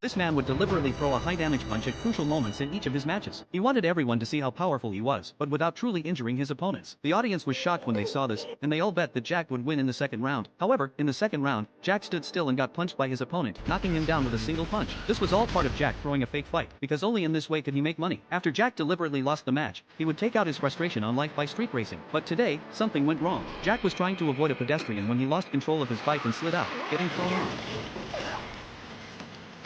This man would deliberately throw a high-damage punch at crucial moments in each of his matches. He wanted everyone to see how powerful he was, but without truly injuring his opponents. The audience was shocked when they saw this, and they all bet that Jack would win in the second round. However, in the second round, Jack stood still and got punched by his opponent, knocking him down with a single punch. This was all part of Jack throwing a fake fight, because only in this way could he make money. After Jack deliberately lost the match, he would take out his frustration on life by street racing. But today, something went wrong. Jack was trying to avoid a pedestrian when he lost control of his bike and slid out, getting thrown off.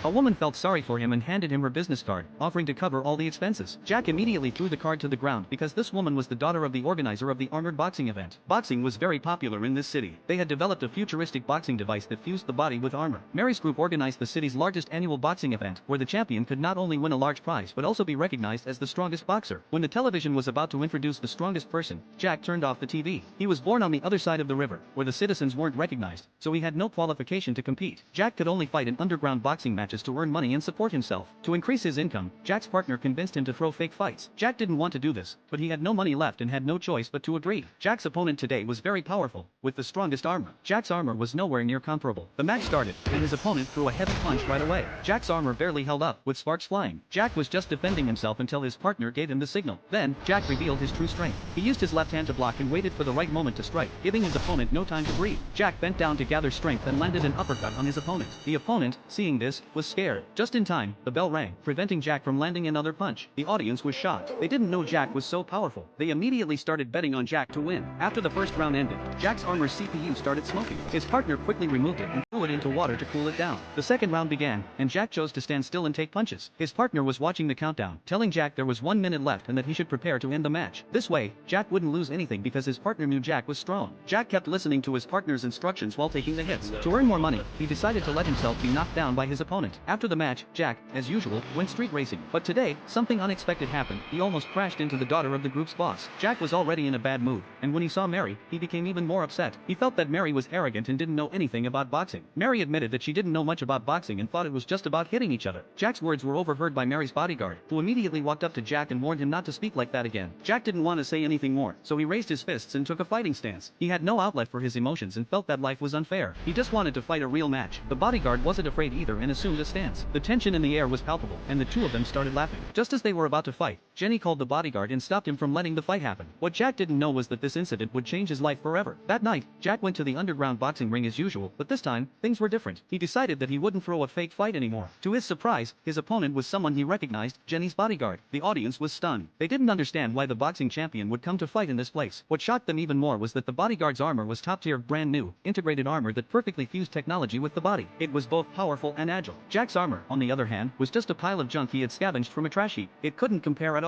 A woman felt sorry for him and handed him her business card, offering to cover all the expenses. Jack immediately threw the card to the ground because this woman was the daughter of the organizer of the armored boxing event. Boxing was very popular in this city. They had developed a futuristic boxing device that fused the body with armor. Mary's group organized the city's largest annual boxing event, where the champion could not only win a large prize but also be recognized as the strongest boxer. When the television was about to introduce the strongest person, Jack turned off the TV. He was born on the other side of the river, where the citizens weren't recognized, so he had no qualification to compete. Jack could only fight in underground boxing matches to earn money and support himself. To increase his income, Jack's partner convinced him to throw fake fights. Jack didn't want to do this, but he had no money left and had no choice but to agree. Jack's opponent today was very powerful, with the strongest armor. Jack's armor was nowhere near comparable. The match started, and his opponent threw a heavy punch right away. Jack's armor barely held up, with sparks flying. Jack was just defending himself until his partner gave him the signal. Then, Jack revealed his true strength. He used his left hand to block and waited for the right moment to strike, giving his opponent no time to breathe. Jack bent down to gather strength and landed an uppercut on his opponent. The opponent, seeing this, was scared. Just in time, the bell rang, preventing Jack from landing another punch. The audience was shocked. They didn't know Jack was so powerful. They immediately started betting on Jack to win. After the first round ended, Jack's armor's CPU started smoking. His partner quickly removed it and threw it into water to cool it down. The second round began, and Jack chose to stand still and take punches. His partner was watching the countdown, telling Jack there was 1 minute left and that he should prepare to end the match. This way, Jack wouldn't lose anything because his partner knew Jack was strong. Jack kept listening to his partner's instructions while taking the hits. To earn more money, he decided to let himself be knocked down by his opponent. After the match, Jack, as usual, went street racing. But today, something unexpected happened. He almost crashed into the daughter of the group's boss. Jack was already in a bad mood, and when he saw Mary, he became even more upset. He felt that Mary was arrogant and didn't know anything about boxing. Mary admitted that she didn't know much about boxing and thought it was just about hitting each other. Jack's words were overheard by Mary's bodyguard, who immediately walked up to Jack and warned him not to speak like that again. Jack didn't want to say anything more, so he raised his fists and took a fighting stance. He had no outlet for his emotions and felt that life was unfair. He just wanted to fight a real match. The bodyguard wasn't afraid either and assumed a stance. The tension in the air was palpable, and the two of them started laughing. Just as they were about to fight, Jenny called the bodyguard and stopped him from letting the fight happen. What Jack didn't know was that this incident would change his life forever. That night, Jack went to the underground boxing ring as usual, but this time, things were different. He decided that he wouldn't throw a fake fight anymore. To his surprise, his opponent was someone he recognized, Jenny's bodyguard. The audience was stunned. They didn't understand why the boxing champion would come to fight in this place. What shocked them even more was that the bodyguard's armor was top-tier, brand new, integrated armor that perfectly fused technology with the body. It was both powerful and agile. Jack's armor, on the other hand, was just a pile of junk he had scavenged from a trash heap. It couldn't compare at